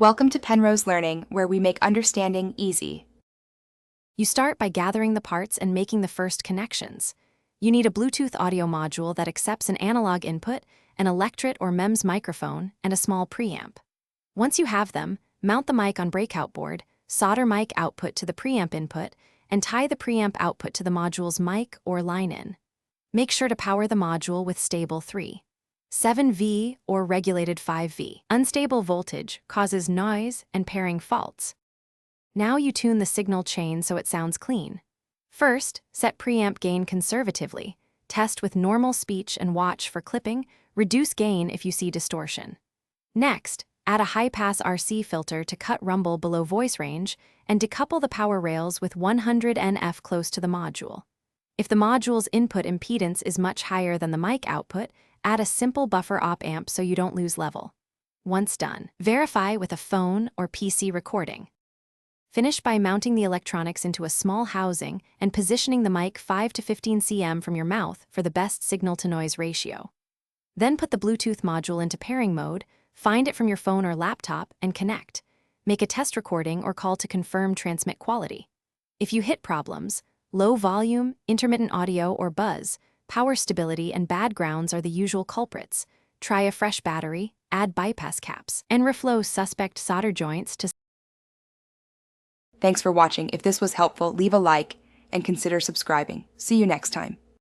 Welcome to Penrose Learning, where we make understanding easy. You start by gathering the parts and making the first connections. You need a Bluetooth audio module that accepts an analog input, an electret or MEMS microphone, and a small preamp. Once you have them, mount the mic on breakout board, solder mic output to the preamp input, and tie the preamp output to the module's mic or line-in. Make sure to power the module with stable 3.7V or regulated 5V. Unstable voltage causes noise and pairing faults. Now you tune the signal chain so it sounds clean. First, set preamp gain conservatively. Test with normal speech and watch for clipping. Reduce gain if you see distortion. Next, add a high-pass RC filter to cut rumble below voice range and decouple the power rails with 100 NF close to the module. If the module's input impedance is much higher than the mic output, add a simple buffer op amp so you don't lose level. Once done, verify with a phone or PC recording. Finish by mounting the electronics into a small housing and positioning the mic 5 to 15 cm from your mouth for the best signal-to-noise ratio. Then put the Bluetooth module into pairing mode, find it from your phone or laptop, and connect. Make a test recording or call to confirm transmit quality. If you hit problems, low volume, intermittent audio, or buzz, power stability, and bad grounds are the usual culprits. Try a fresh battery, add bypass caps, and reflow suspect solder joints to. Thanks for watching. If this was helpful, leave a like and consider subscribing. See you next time.